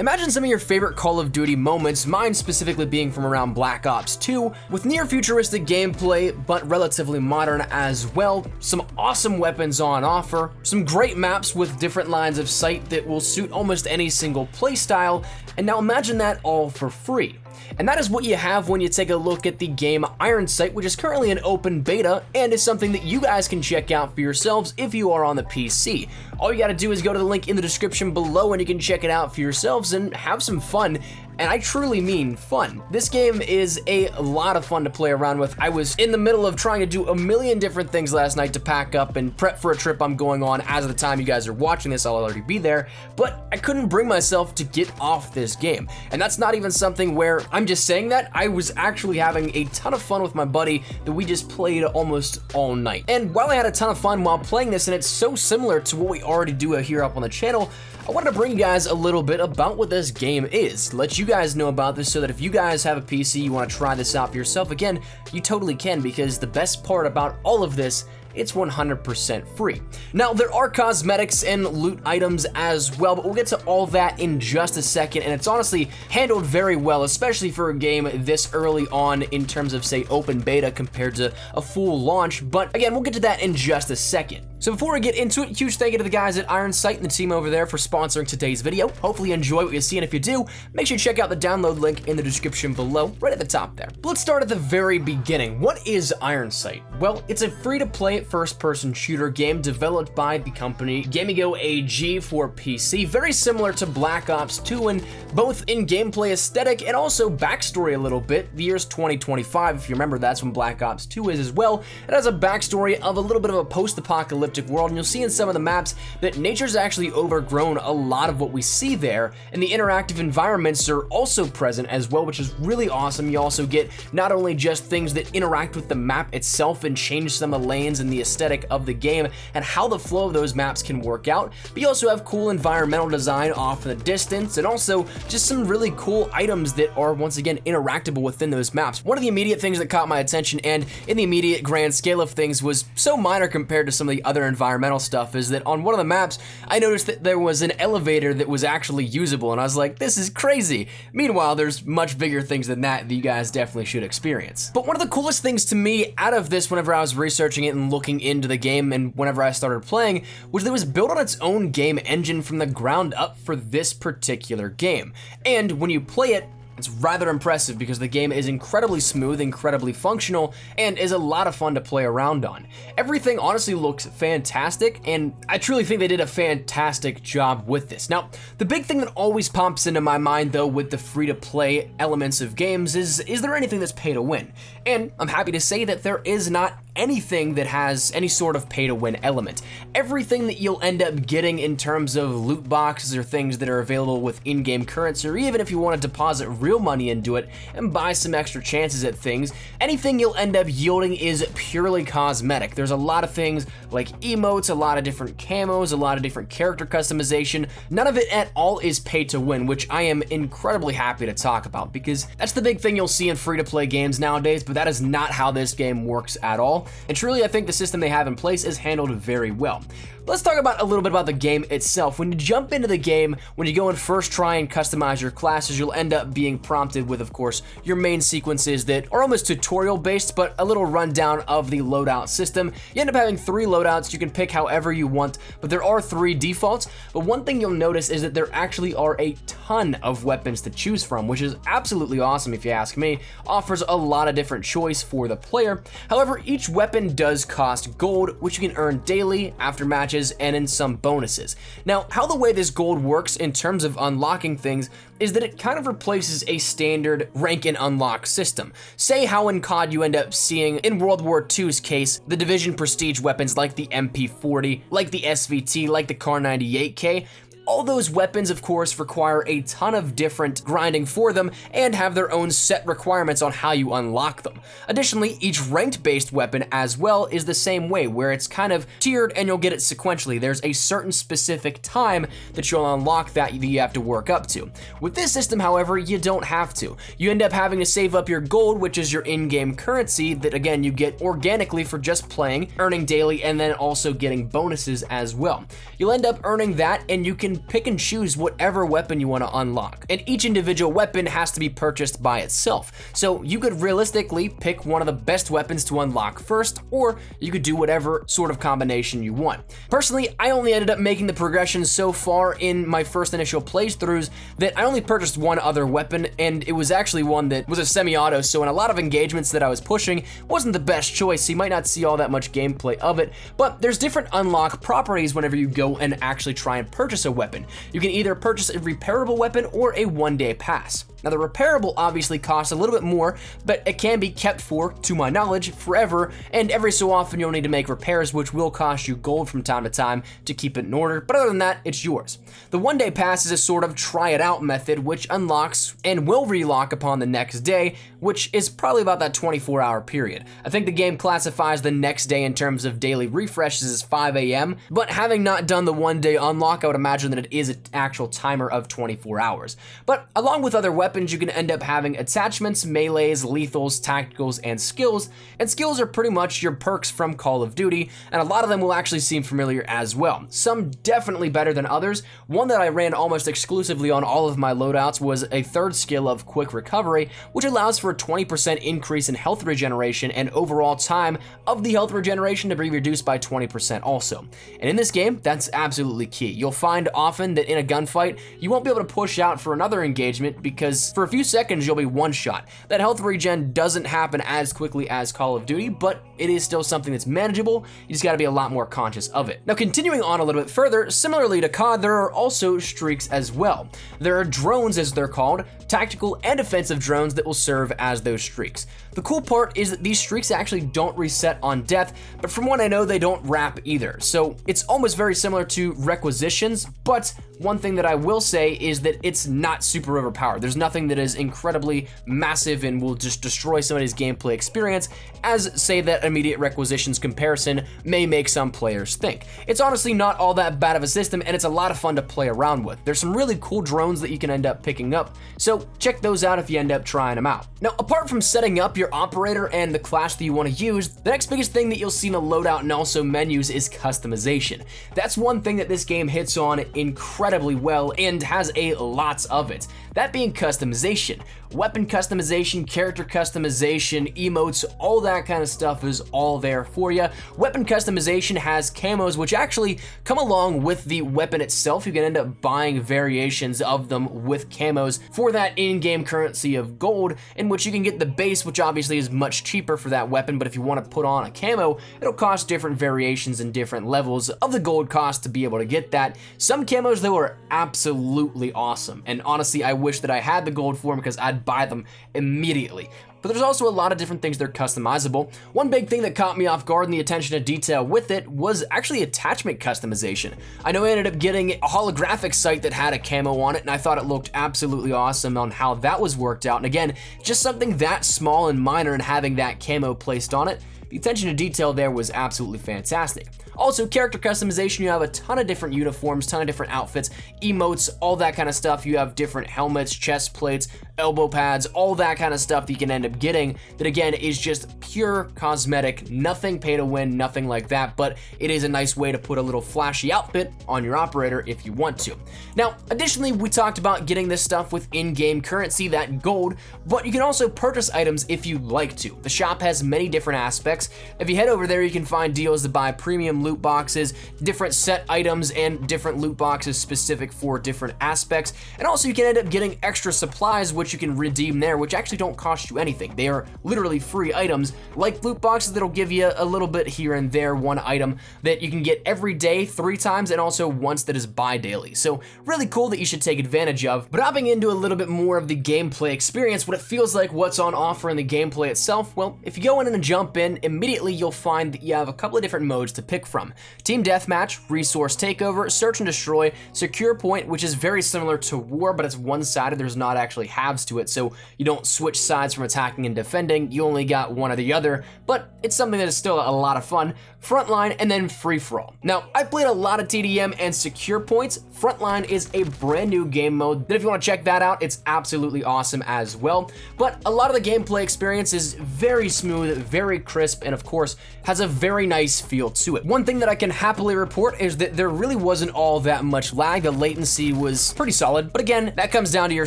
Imagine some of your favorite Call of Duty moments, mine specifically being from around Black Ops 2, with near futuristic gameplay, but relatively modern as well, some awesome weapons on offer, some great maps with different lines of sight that will suit almost any single playstyle, and now imagine that all for free. And that is what you have when you take a look at the game Iron Sight, which is currently in open beta and is something that you guys can check out for yourselves if you are on the PC. All you gotta do is go to the link in the description below and you can check it out for yourselves and have some fun. And I truly mean fun. This game is a lot of fun to play around with. I was in the middle of trying to do a million different things last night to pack up and prep for a trip I'm going on. As of the time you guys are watching this, I'll already be there, but I couldn't bring myself to get off this game. And that's not even something where I'm just saying that. I was actually having a ton of fun with my buddy that we just played almost all night. And while I had a ton of fun while playing this, and it's so similar to what we already do here up on the channel, I wanted to bring you guys a little bit about what this game is, let you guys know about this so that if you guys have a PC, you want to try this out for yourself, again, you totally can, because the best part about all of this, it's 100% free. Now, there are cosmetics and loot items as well, but we'll get to all that in just a second, and it's honestly handled very well, especially for a game this early on in terms of, say, open beta compared to a full launch, but again, we'll get to that in just a second. So before we get into it, huge thank you to the guys at Iron Sight and the team over there for sponsoring today's video. Hopefully you enjoy what you see, and if you do, make sure you check out the download link in the description below, right at the top there. But let's start at the very beginning. What is Iron Sight? Well, it's a free-to-play first-person shooter game developed by the company Gamigo AG for PC, very similar to Black Ops 2 and both in gameplay aesthetic and also backstory a little bit. The year's 2025, if you remember, that's when Black Ops 2 is as well. It has a backstory of a little bit of a post-apocalyptic world, and you'll see in some of the maps that nature's actually overgrown a lot of what we see there, and the interactive environments are also present as well, which is really awesome. You also get not only just things that interact with the map itself and change some of the lanes and the aesthetic of the game and how the flow of those maps can work out, but you also have cool environmental design off in the distance and also just some really cool items that are once again interactable within those maps. One of the immediate things that caught my attention, and in the immediate grand scale of things was so minor compared to some of the other environmental stuff, is that on one of the maps I noticed that there was an elevator that was actually usable, and I was like, this is crazy. Meanwhile, there's much bigger things than that you guys definitely should experience. But one of the coolest things to me out of this whenever I was researching it and looking into the game and whenever I started playing was that it was built on its own game engine from the ground up for this particular game. And when you play it, it's rather impressive because the game is incredibly smooth, incredibly functional, and is a lot of fun to play around on. Everything honestly looks fantastic, and I truly think they did a fantastic job with this. Now, the big thing that always pops into my mind though with the free-to-play elements of games is there anything that's pay to win? And I'm happy to say that there is not anything that has any sort of pay-to-win element. Everything that you'll end up getting in terms of loot boxes or things that are available with in-game currency, or even if you want to deposit real money into it and buy some extra chances at things, anything you'll end up yielding is purely cosmetic. There's a lot of things like emotes, a lot of different camos, a lot of different character customization. None of it at all is pay-to-win, which I am incredibly happy to talk about because that's the big thing you'll see in free-to-play games nowadays, but that is not how this game works at all. And truly, I think the system they have in place is handled very well. Let's talk about a little bit about the game itself. When you jump into the game, when you go and first try and customize your classes, you'll end up being prompted with, of course, your main sequences that are almost tutorial based, but a little rundown of the loadout system. You end up having 3 loadouts. You can pick however you want, but there are 3 defaults. But one thing you'll notice is that there actually are a ton of weapons to choose from, which is absolutely awesome if you ask me. Offers a lot of different choice for the player. However, each weapon does cost gold, which you can earn daily after matches and in some bonuses. Now, how the way this gold works in terms of unlocking things is that it kind of replaces a standard rank and unlock system. Say how in COD you end up seeing in World War II's case, the Division prestige weapons like the MP40, like the SVT, like the Kar 98K. All those weapons, of course, require a ton of different grinding for them and have their own set requirements on how you unlock them. Additionally, each ranked-based weapon as well is the same way, where it's kind of tiered and you'll get it sequentially. There's a certain specific time that you'll unlock that you have to work up to. With this system, however, you don't have to. You end up having to save up your gold, which is your in-game currency that, again, you get organically for just playing, earning daily, and then also getting bonuses as well. You'll end up earning that, and you can can pick and choose whatever weapon you want to unlock. And each individual weapon has to be purchased by itself. So you could realistically pick one of the best weapons to unlock first, or you could do whatever sort of combination you want. Personally, I only ended up making the progression so far in my first initial playthroughs that I only purchased one other weapon, and it was actually one that was a semi-auto, so in a lot of engagements that I was pushing, wasn't the best choice, so you might not see all that much gameplay of it, but there's different unlock properties whenever you go and actually try and purchase a weapon. You can either purchase a repairable weapon or a one-day pass. Now the repairable obviously costs a little bit more, but it can be kept for, to my knowledge, forever, and every so often you'll need to make repairs which will cost you gold from time to time to keep it in order, but other than that, it's yours. The one-day pass is a sort of try-it-out method which unlocks and will relock upon the next day, which is probably about that 24-hour period. I think the game classifies the next day in terms of daily refreshes as 5 a.m., but having not done the one-day unlock, I would imagine that it is an actual timer of 24 hours. But along with other weapons, you can end up having attachments, melees, lethals, tacticals, and skills are pretty much your perks from Call of Duty, and a lot of them will actually seem familiar as well. Some definitely better than others. One that I ran almost exclusively on all of my loadouts was a third skill of Quick Recovery, which allows for a 20% increase in health regeneration and overall time of the health regeneration to be reduced by 20% also. And in this game, that's absolutely key. You'll find often that in a gunfight, you won't be able to push out for another engagement because for a few seconds, you'll be one shot. That health regen doesn't happen as quickly as Call of Duty, but it is still something that's manageable. You just gotta be a lot more conscious of it. Now, continuing on a little bit further, similarly to COD, there are also streaks as well. There are drones, as they're called, tactical and offensive drones that will serve as those streaks. The cool part is that these streaks actually don't reset on death, but from what I know, they don't wrap either. So it's almost very similar to requisitions, but one thing that I will say is that it's not super overpowered. There's nothing that is incredibly massive and will just destroy somebody's gameplay experience, as say that immediate requisitions comparison may make some players think. It's honestly not all that bad of a system, and it's a lot of fun to play around with. There's some really cool drones that you can end up picking up, so check those out if you end up trying them out. Now, apart from setting up your operator and the class that you want to use, the next biggest thing that you'll see in the loadout and also menus is customization. That's one thing that this game hits on incredibly well and has a lot of it. That being customization. Weapon customization, character customization, emotes, all that kind of stuff is all there for you. Weapon customization has camos which actually come along with the weapon itself. You can end up buying variations of them with camos for that in-game currency of gold, in which you can get the base, which obviously is much cheaper for that weapon, but if you want to put on a camo, it'll cost different variations and different levels of the gold cost to be able to get that. Some camos though are absolutely awesome, and honestly I wish that I had the gold for them because I'd buy them immediately. But there's also a lot of different things that are customizable. One big thing that caught me off guard and the attention to detail with it was actually attachment customization. I know I ended up getting a holographic sight that had a camo on it, and I thought it looked absolutely awesome on how that was worked out. And again, just something that small and minor and having that camo placed on it, the attention to detail there was absolutely fantastic. Also, character customization, you have a ton of different uniforms, ton of different outfits, emotes, all that kind of stuff. You have different helmets, chest plates, elbow pads, all that kind of stuff that you can end up getting that again is just pure cosmetic, nothing pay to win, nothing like that, but it is a nice way to put a little flashy outfit on your operator if you want to. Now, additionally, we talked about getting this stuff with in-game currency, that gold, but you can also purchase items if you like to. The shop has many different aspects. If you head over there, you can find deals to buy premium loot boxes, different set items, and different loot boxes specific for different aspects. And also you can end up getting extra supplies which you can redeem there, which actually don't cost you anything. They are literally free items, like loot boxes that'll give you a little bit here and there, one item that you can get every day 3 times, and also once that is bi-daily. So really cool that you should take advantage of. But hopping into a little bit more of the gameplay experience, what it feels like, what's on offer in the gameplay itself, well, if you go in and jump in, immediately you'll find that you have a couple of different modes to pick from. Team Deathmatch, Resource Takeover, Search and Destroy, Secure Point, which is very similar to War, but it's one-sided, there's not actually halves halves to it, so you don't switch sides from attacking and defending, you only got one or the other, but it's something that is still a lot of fun. Frontline, and then free-for-all. Now, I played a lot of TDM and secure points. Frontline is a brand new game mode that if you want to check that out, it's absolutely awesome as well. But a lot of the gameplay experience is very smooth, very crisp, and of course, has a very nice feel to it. One thing that I can happily report is that there really wasn't all that much lag. The latency was pretty solid, but again, that comes down to your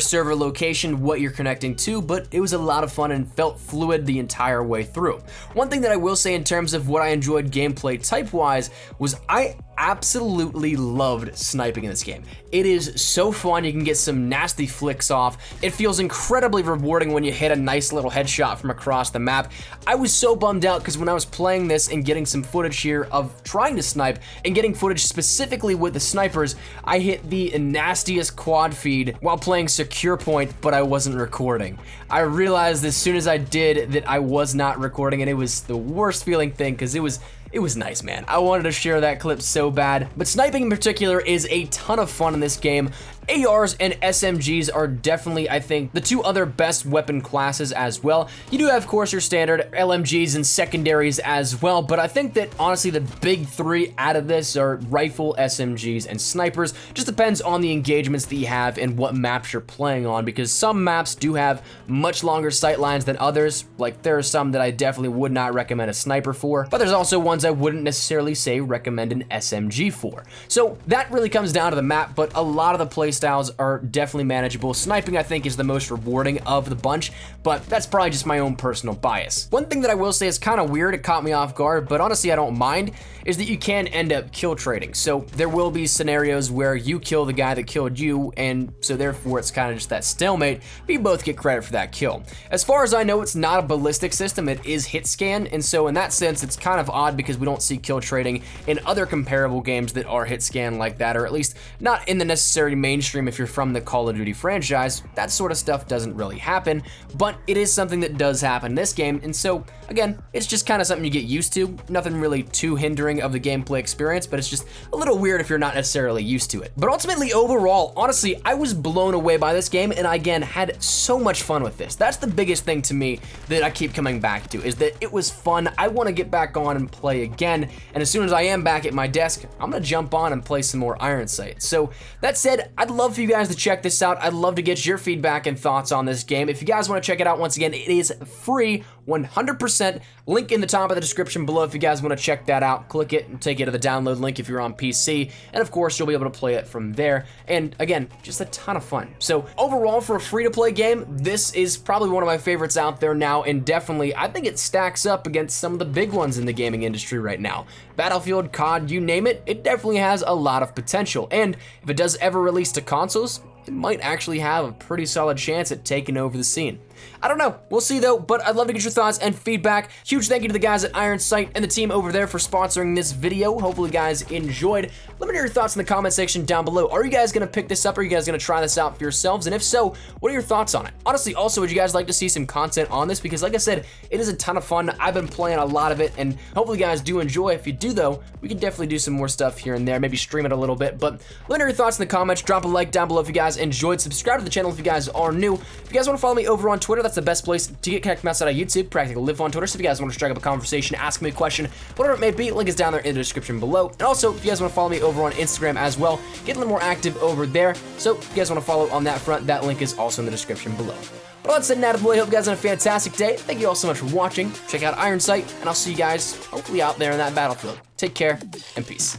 server location, what you're connecting to, but it was a lot of fun and felt fluid the entire way through. One thing that I will say in terms of what I enjoyed gameplay type-wise was I absolutely loved sniping in this game. It is so fun. You can get some nasty flicks off. It feels incredibly rewarding when you hit a nice little headshot from across the map. I was so bummed out because when I was playing this and getting some footage here of trying to snipe and getting footage specifically with the snipers, I hit the nastiest quad feed while playing secure point, but I wasn't recording. I realized as soon as I did that I was not recording, and it was the worst feeling thing because it was nice, man. I wanted to share that clip so bad. But sniping in particular is a ton of fun in this game. ARs and SMGs are definitely, I think, the two other best weapon classes as well. You do have, of course, your standard LMGs and secondaries as well, but I think that honestly the big three out of this are rifle, SMGs, and snipers. Just depends on the engagements that you have and what maps you're playing on, because some maps do have much longer sight lines than others. Like, there are some that I definitely would not recommend a sniper for, but there's also ones I wouldn't necessarily say recommend an SMG for. So that really comes down to the map, but a lot of the playstyles are definitely manageable. Sniping, I think, is the most rewarding of the bunch, but that's probably just my own personal bias. One thing that I will say is kind of weird, it caught me off guard, but honestly I don't mind, is that you can end up kill trading. So there will be scenarios where you kill the guy that killed you, and so therefore it's kind of just that stalemate, but you both get credit for that kill. As far as I know, it's not a ballistic system, it is hit scan, and so in that sense it's kind of odd because we don't see kill trading in other comparable games that are hit scan like that, or at least not in the necessary mainstream. If you're from the Call of Duty franchise, that sort of stuff doesn't really happen, but it is something that does happen in this game, and so again, it's just kind of something you get used to. Nothing really too hindering of the gameplay experience, but it's just a little weird if you're not necessarily used to it. But ultimately, overall, honestly, I was blown away by this game, and I again had so much fun with this. That's the biggest thing to me that I keep coming back to, is that it was fun. I want to get back on and play again, and as soon as I am back at my desk, I'm gonna jump on and play some more Iron Sight. So that said, I'd love for you guys to check this out. I'd love to get your feedback and thoughts on this game. If you guys want to check it out, once again, it is free, 100%. Link in the top of the description below if you guys want to check that out. Click it and take you to the download link if you're on PC, and of course you'll be able to play it from there. And again, just a ton of fun. So overall, for a free-to-play game, this is probably one of my favorites out there now, and definitely I think it stacks up against some of the big ones in the gaming industry right now. Battlefield, COD, you name it, it definitely has a lot of potential, and if it does ever release to consoles, it might actually have a pretty solid chance at taking over the scene. I don't know, we'll see though, but I'd love to get your thoughts and feedback. Huge thank you to the guys at Iron Sight and the team over there for sponsoring this video. Hopefully you guys enjoyed. Let me know your thoughts in the comment section down below. Are you guys gonna pick this up? Are you guys gonna try this out for yourselves? And if so, what are your thoughts on it? Honestly, also, would you guys like to see some content on this? Because like I said, it is a ton of fun. I've been playing a lot of it, and hopefully you guys do enjoy. If you do though, we can definitely do some more stuff here and there, maybe stream it a little bit. But let me know your thoughts in the comments. Drop a like down below if you guys enjoyed. Subscribe to the channel if you guys are new. If you guys want to follow me over on Twitter, that's the best place to get connected outside of YouTube. Practically live on Twitter, so if you guys want to strike up a conversation, ask me a question, whatever it may be, link is down there in the description below. And also, if you guys want to follow me over on Instagram as well, get a little more active over there. So if you guys want to follow on that front, that link is also in the description below. But let's end out of the way. Hope you guys have a fantastic day. Thank you all so much for watching. Check out Iron Sight, and I'll see you guys hopefully out there in that battlefield. Take care, and peace.